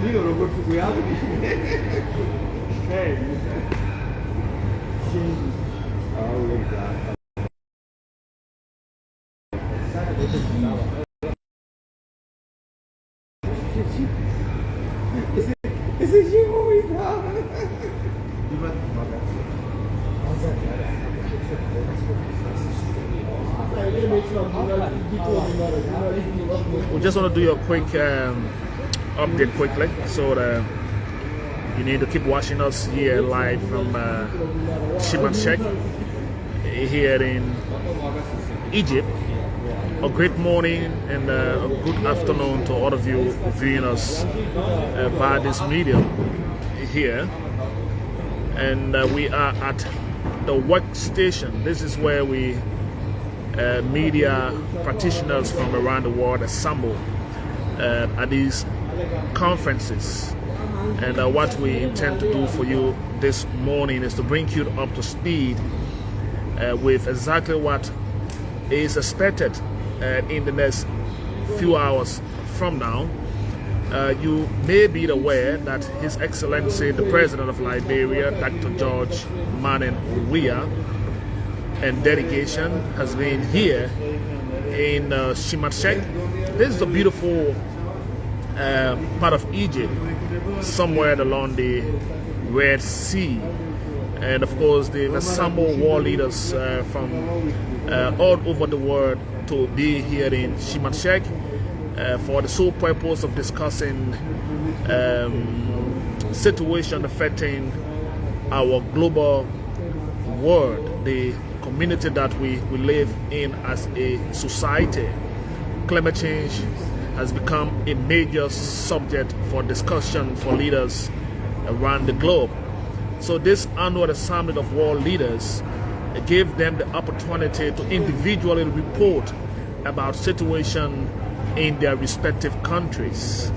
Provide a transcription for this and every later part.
Io l'ho configurato di We just want to do a quick update quickly, so that you need to keep watching us here live from Sharm El Sheikh here in Egypt. A great morning and a good afternoon to all of you viewing us via this medium here. And we are at the workstation. This is where we media practitioners from around the world assemble at these conferences. And what we intend to do for you this morning is to bring you up to speed with exactly what is expected in the next few hours from now. You may be aware that His Excellency the President of Liberia, Dr. George Manen Weah, and delegation has been here in Sharm El Sheikh. This is a beautiful part of Egypt, somewhere along the Red Sea. And of course, they've assembled world leaders from all over the world to be here in Sharm El Sheikh for the sole purpose of discussing situation affecting our global world, the community that we live in as a society. Climate change has become a major subject for discussion for leaders around the globe. So this annual Summit of World Leaders gave them the opportunity to individually report about situation in their respective countries.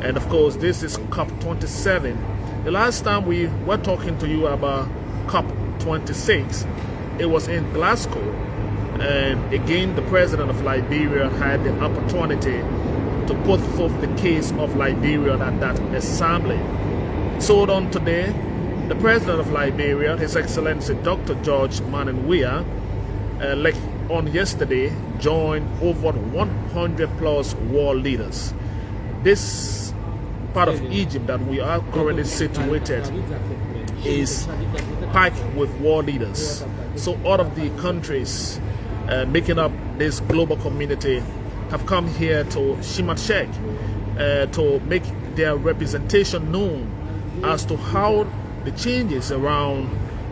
And of course, this is COP27. The last time we were talking to you about COP26, it was in Glasgow. And again, the President of Liberia had the opportunity to put forth the case of Liberia at that assembly. So on today, the President of Liberia, His Excellency Dr. George Manen Weah, like on yesterday, joined over 100 plus world leaders. This part of Egypt that we are currently situated is packed with world leaders. So all of the countries making up this global community have come here to Sharm El Sheikh to make their representation known as to how the changes around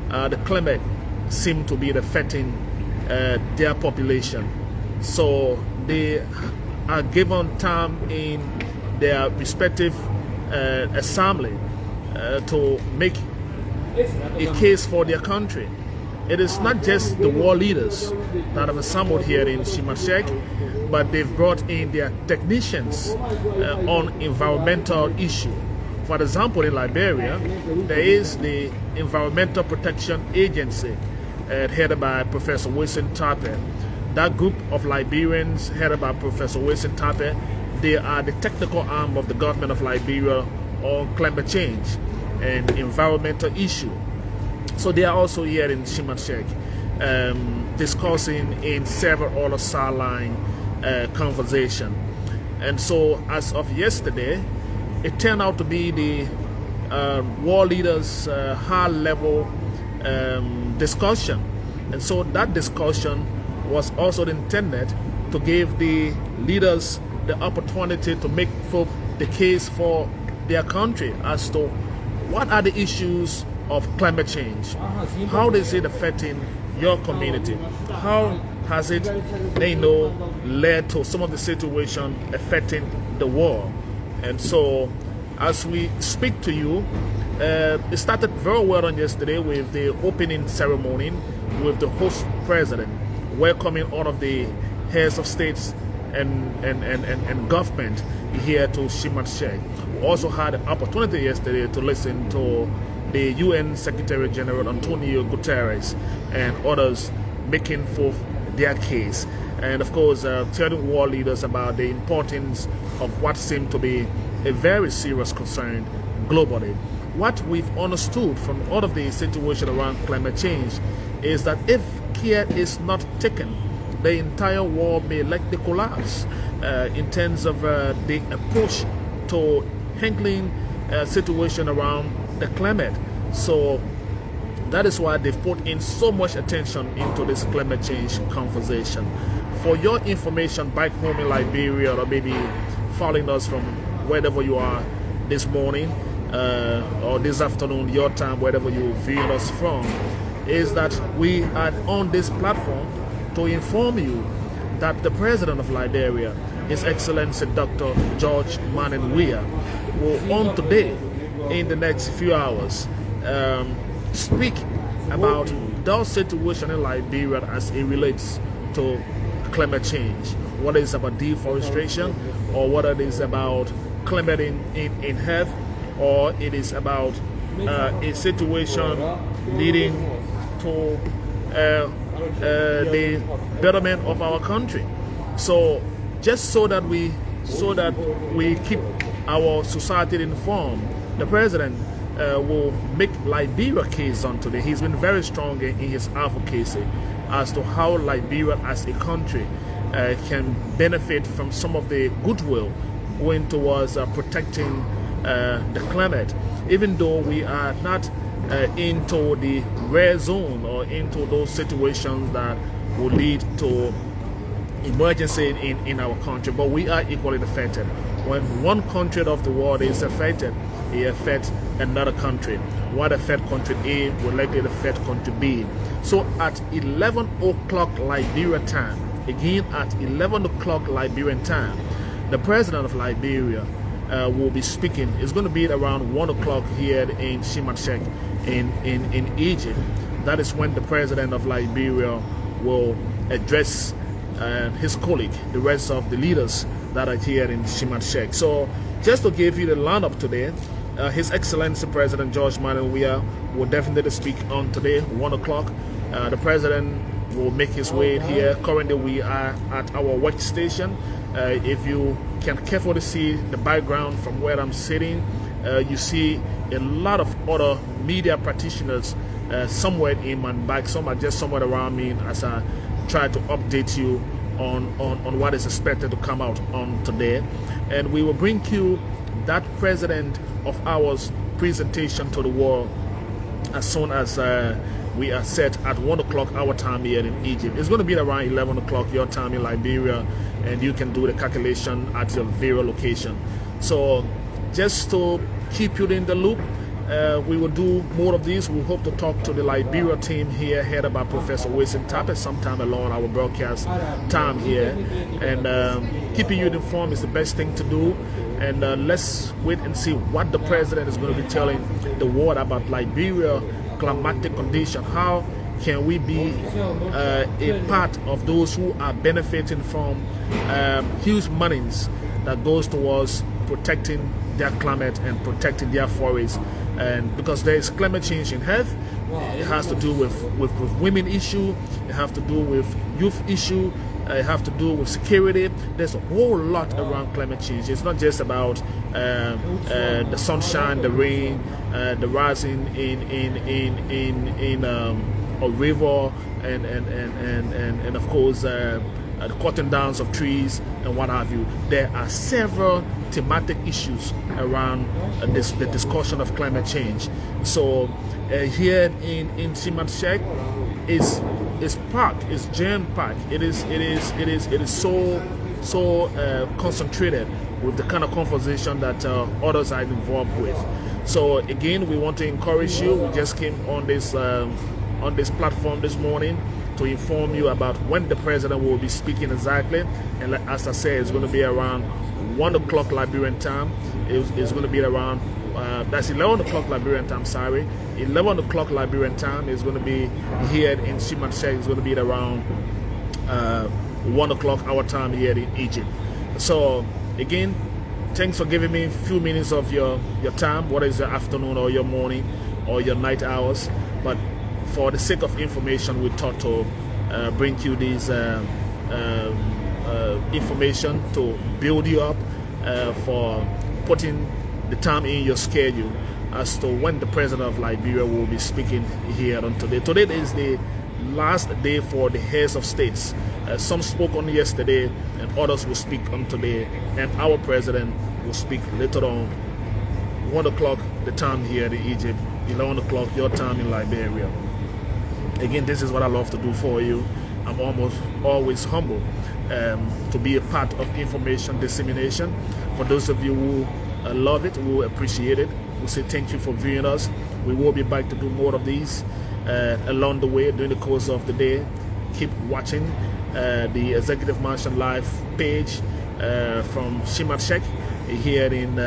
the climate seem to be affecting their population. So they are given time in their respective assembly to make a case for their country. It is not just the world leaders that have assembled here in Sharm El Sheikh, but they've brought in their technicians on environmental issue. For example, in Liberia, there is the Environmental Protection Agency headed by Professor Wilson Tape. That group of Liberians headed by Professor Wilson Tape, they are the technical arm of the government of Liberia on climate change and environmental issue. So they are also here in Sharm El Sheikh discussing in several other sideline conversation. And so as of yesterday, it turned out to be the world leaders high-level discussion. And so that discussion was also intended to give the leaders the opportunity to make forth the case for their country as to what are the issues of climate change, how is it affecting your community? How has it, led to some of the situation affecting the world? And so, as we speak to you, it started very well on yesterday with the opening ceremony with the host president welcoming all of the heads of states and government here to Sharm El Sheikh. We also had an opportunity yesterday to listen to the UN Secretary General Antonio Guterres and others making forth their case, and of course telling world leaders about the importance of what seemed to be a very serious concern globally. What we've understood from all of the situation around climate change is that if care is not taken, the entire world may likely collapse in terms of the approach to handling situation around the climate. So that is why they've put in so much attention into this climate change conversation. For your information back home in Liberia, or maybe following us from wherever you are this morning or this afternoon, your time, wherever you're viewing us from, is that we are on this platform to inform you that the president of Liberia, His Excellency Dr. George Manning Weah, will on today, in the next few hours, speak about the situation in Liberia as it relates to climate change, whether it's about deforestation or whether it is about climate in health, or it is about a situation leading to the betterment of our country. So just so that we keep our society informed, the president will make Liberia case on today. He's been very strong in his advocacy as to how Liberia as a country can benefit from some of the goodwill going towards protecting the climate, even though we are not into the rare zone or into those situations that will lead to emergency in our country, but we are equally affected. When one country of the world is affected, it affects another country. What affects country A will likely affect country B. So at 11 o'clock Liberia time, again at 11 o'clock Liberian time, the president of Liberia will be speaking. It's going to be at around 1 o'clock here in Sharm El Sheikh in Egypt. That is when the president of Liberia will address his colleague, the rest of the leaders that are here in Sharm El Sheikh. So just to give you the lineup today, His Excellency President George Manning Weah will definitely speak on today, 1 o'clock. The president will make his way here. Currently we are at our workstation. If you can carefully see the background from where I'm sitting, you see a lot of other media practitioners somewhere in my back. Some are just somewhere around me as I try to update you on what is expected to come out on today. And we will bring you that president of ours presentation to the world as soon as we are set at 1 o'clock our time here in Egypt. It's going to be around 11 o'clock your time in Liberia, and you can do the calculation at your various location. So just to keep you in the loop, we will do more of these. We hope to talk to the Liberia team here, headed by Professor Wilson Tappet, sometime along our broadcast time here. And keeping you informed is the best thing to do. And let's wait and see what the president is going to be telling the world about Liberia climatic condition. How can we be a part of those who are benefiting from huge monies that goes towards protecting their climate and protecting their forests? And because there is climate change in health, it has to do with women issue, it has to do with youth issue, it has to do with security. There's a whole lot around climate change. It's not just about the sunshine, the rain, the rising in a river, and of course the cutting downs of trees and what have you. There are several thematic issues around the discussion of climate change. So here in Sharm El Sheikh is packed, is jam-packed. It is so concentrated with the kind of conversation that others are involved with. So again, we want to encourage you. We just came on on this platform this morning to inform you about when the president will be speaking exactly. And as I said, it's going to be around 1 o'clock Liberian time. It's going to be around that's 11 o'clock Liberian time, sorry. 11 o'clock Liberian time is going to be here in Sharm El Sheikh. It's going to be around 1 o'clock our time here in Egypt. So again, thanks for giving me a few minutes of your time, whether it's your afternoon or your morning or your night hours. But for the sake of information, we thought to bring you these information to build you up for putting the time in your schedule as to when the president of Liberia will be speaking here on today. Today is the last day for the heads of states. Some spoke on yesterday and others will speak on today, and our president will speak later on 1 o'clock the time here in Egypt, 11 o'clock your time in Liberia. Again, this is what I love to do for you. I'm almost always humble to be a part of information dissemination. For those of you who love it, who appreciate it, we say thank you for viewing us. We will be back to do more of these along the way during the course of the day. Keep watching the Executive Mansion Live page from Sharm El Sheikh here in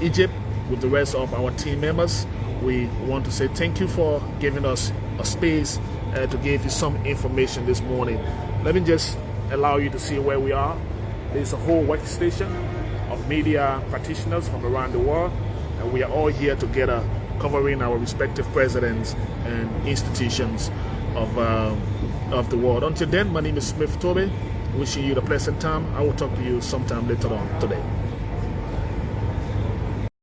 Egypt with the rest of our team members. We want to say thank you for giving us a space to give you some information this morning. Let me just allow you to see where we are. There's a whole workstation of media practitioners from around the world, and we are all here together covering our respective presidents and institutions of the world. Until then, my name is Smith Toby, wishing you a pleasant time. I will talk to you sometime later on today.